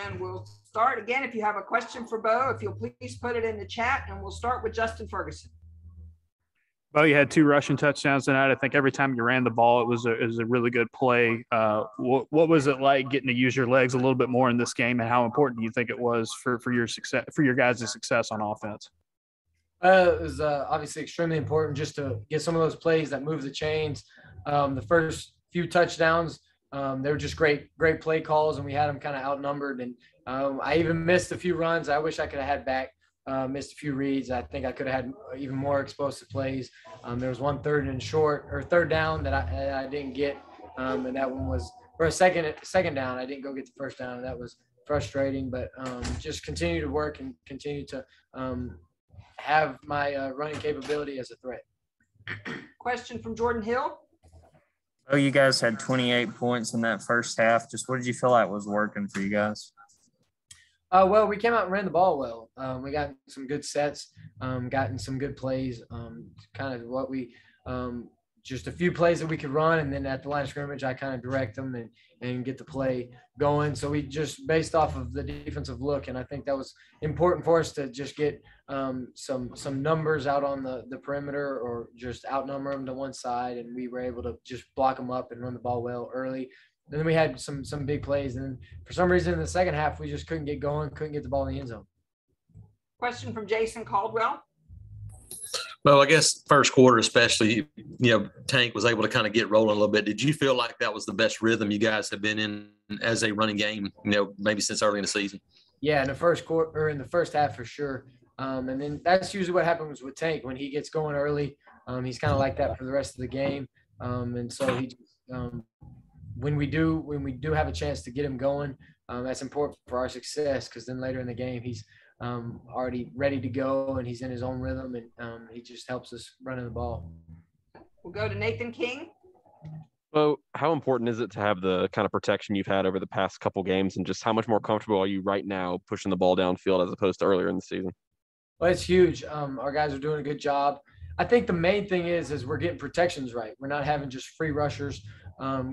And we'll start again. If you have a question for Bo, if you'll please put it in the chat, and we'll start with Justin Ferguson. Bo, you had 2 rushing touchdowns tonight. I think every time you ran the ball, it was a really good play. What was it like getting to use your legs a little bit more in this game, and how important do you think it was for your success, for your guys' success on offense? It was obviously extremely important just to get some of those plays that move the chains. The first few touchdowns, they were just great play calls, and we had them kind of outnumbered. And I even missed a few runs I wish I could have had back. Missed a few reads. I think I could have had even more explosive plays. There was one third down that I didn't get, and that one was for a second down. I didn't go get the first down, and that was frustrating. But just continue to work and continue to have my running capability as a threat. Question from Jordan Hill. Oh, you guys had 28 points in that first half. Just what did you feel like was working for you guys? Well, we came out and ran the ball well. We got some good sets, gotten some good plays, kind of what we just a few plays that we could run, and then at the line of scrimmage, I kind of direct them and get the play going. So we just based off of the defensive look, and I think that was important for us to just get some numbers out on the perimeter or just outnumber them to one side, and we were able to just block them up and run the ball well early. And then we had some big plays, and for some reason in the second half we just couldn't get going, couldn't get the ball in the end zone. Question from Jason Caldwell. Well, I guess first quarter especially, Tank was able to kind of get rolling a little bit. Did you feel like that was the best rhythm you guys have been in as a running game, maybe since early in the season? Yeah, in the first quarter or in the first half for sure. And then that's usually what happens with Tank when he gets going early. He's kind of like that for the rest of the game. And so he when we do have a chance to get him going, that's important for our success, because then later in the game he's already ready to go and he's in his own rhythm, and he just helps us running the ball. We'll go to Nathan King. Well, how important is it to have the kind of protection you've had over the past couple games, and just how much more comfortable are you right now pushing the ball downfield as opposed to earlier in the season? Well, it's huge. Our guys are doing a good job. I think the main thing is we're getting protections right. We're not having just free rushers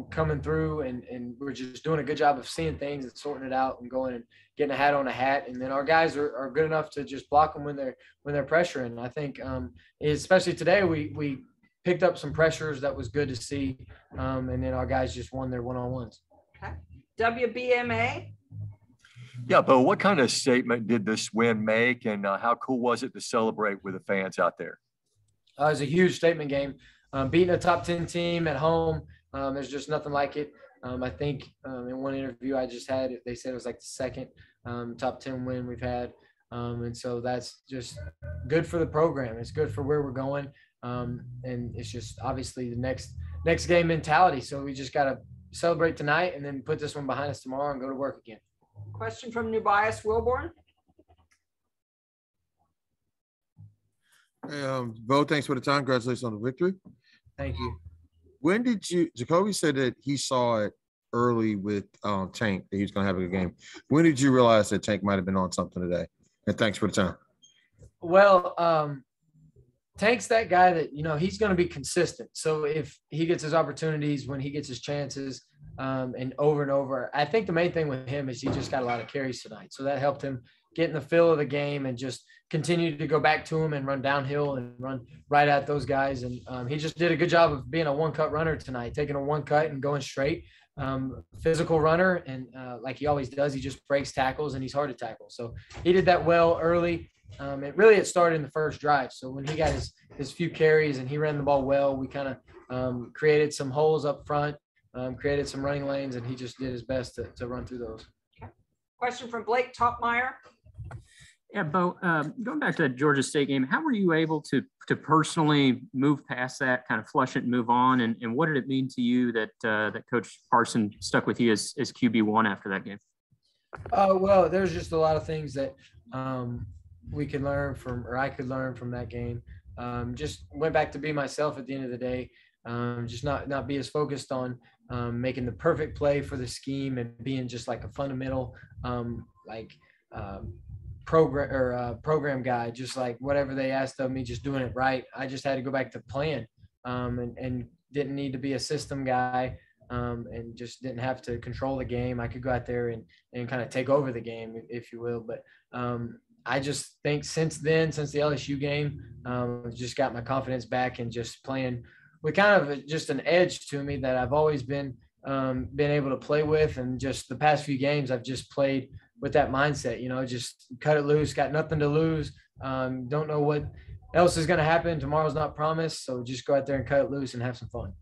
coming through, and we're just doing a good job of seeing things and sorting it out and going and getting a hat on a hat. And then our guys are good enough to just block them when they're pressuring. I think especially today we picked up some pressures that was good to see, and then our guys just won their one-on-ones. Okay. WBMA. Yeah, but what kind of statement did this win make, and how cool was it to celebrate with the fans out there? It was a huge statement game. Beating a top 10 team at home, there's just nothing like it. I think in one interview I just had, they said it was like the second top 10 win we've had. And so that's just good for the program. It's good for where we're going. And it's just obviously the next game mentality. So we just got to celebrate tonight and then put this one behind us tomorrow and go to work again. Question from Nubias Wilborn. Bo, thanks for the time. Congratulations on the victory. Thank you. When did Jacoby said that he saw it early with Tank, that he was going to have a good game. When did you realize that Tank might have been on something today? And thanks for the time. Well, Tank's that guy that, he's going to be consistent. So if he gets his opportunities, when he gets his chances, and over, I think the main thing with him is he just got a lot of carries tonight. So that helped him get in the feel of the game and just continue to go back to him and run downhill and run right at those guys. And he just did a good job of being a one-cut runner tonight, taking a one-cut and going straight. Physical runner, and like he always does, he just breaks tackles and he's hard to tackle. So he did that well early. It started in the first drive. So when he got his few carries and he ran the ball well, we kind of created some holes up front, created some running lanes, and he just did his best to run through those. Okay. Question from Blake Topmeyer. Yeah, Bo, going back to that Georgia State game, how were you able to personally move past that, kind of flush it and move on? And what did it mean to you that Coach Parson stuck with you as QB1 after that game? Well, there's just a lot of things that we could learn from, or I could learn from that game. Just went back to be myself at the end of the day. Just not be as focused on making the perfect play for the scheme and being just like a fundamental program guy, just like whatever they asked of me, just doing it right. I just had to go back to plan and didn't need to be a system guy. and just didn't have to control the game. I could go out there and kind of take over the game, if you will. But I just think since then, since the LSU game, just got my confidence back and just playing with kind of just an edge to me that I've always been able to play with. And just the past few games, I've just played with that mindset, just cut it loose, got nothing to lose. Don't know what else is going to happen. Tomorrow's not promised. So just go out there and cut it loose and have some fun.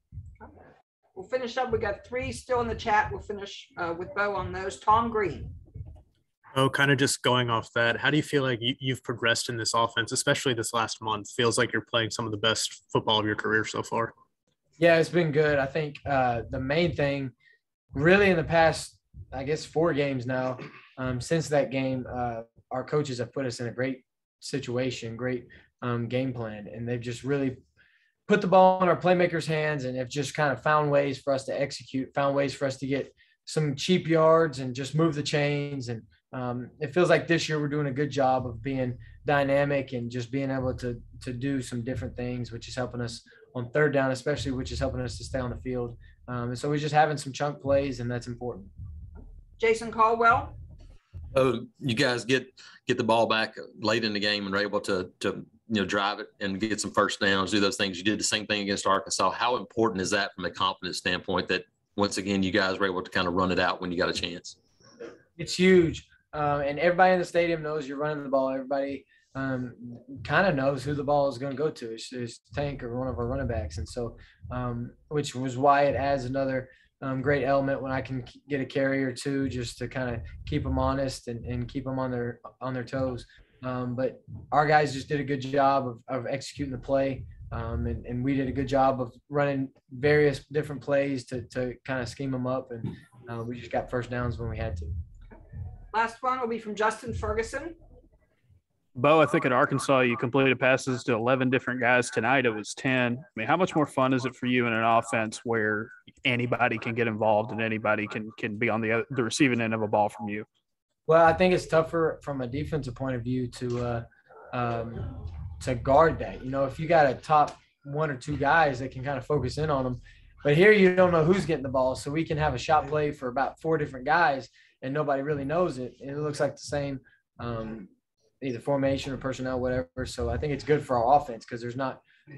We'll finish up. We got 3 still in the chat. We'll finish with Bo on those. Tom Green. Oh, kind of just going off that, how do you feel like you've progressed in this offense, especially this last month? Feels like you're playing some of the best football of your career so far. Yeah, it's been good. I think the main thing really in the past, I guess, 4 games now, since that game, our coaches have put us in a great situation, great game plan, and they've just really put the ball in our playmakers' hands and have just kind of found ways for us to execute, found ways for us to get some cheap yards and just move the chains. And it feels like this year we're doing a good job of being dynamic and just being able to do some different things, which is helping us on third down, especially, which is helping us to stay on the field. And so we're just having some chunk plays, and that's important. Jason Caldwell. You guys get the ball back late in the game and are able to drive it and get some first downs, do those things. You did the same thing against Arkansas. How important is that from a confidence standpoint that once again you guys were able to kind of run it out when you got a chance? It's huge. And everybody in the stadium knows you're running the ball. Everybody kind of knows who the ball is going to go to. It's Tank or one of our running backs. And so, which was why it adds another great element when I can get a carry or 2 just to kind of keep them honest and keep them on their toes. But our guys just did a good job of executing the play. And we did a good job of running various different plays to kind of scheme them up. And we just got first downs when we had to. Last one will be from Justin Ferguson. Bo, I think at Arkansas, you completed passes to 11 different guys. Tonight it was 10. I mean, how much more fun is it for you in an offense where anybody can get involved and anybody can be on the receiving end of a ball from you? Well, I think it's tougher from a defensive point of view to guard that. If you got a top 1 or 2 guys that can kind of focus in on them, but here you don't know who's getting the ball, so we can have a shot play for about 4 different guys and nobody really knows it. It looks like the same, either formation or personnel, whatever. So I think it's good for our offense because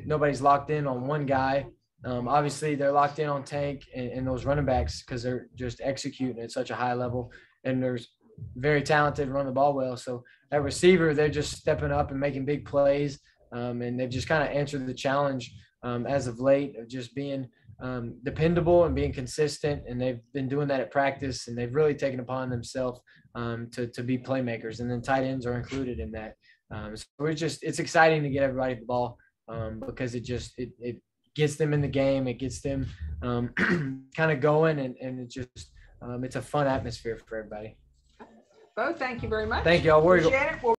nobody's locked in on one guy. Obviously, they're locked in on Tank and those running backs because they're just executing at such a high level, and there's very talented, run the ball well. So at receiver, they're just stepping up and making big plays, and they've just kind of answered the challenge as of late of just being dependable and being consistent, and they've been doing that at practice, and they've really taken upon themselves to be playmakers, and then tight ends are included in that. So it's exciting to get everybody the ball because it gets them in the game, it gets them kind of going, and it just it's a fun atmosphere for everybody. Bo, thank you very much. Thank you. I'll worry. Appreciate it.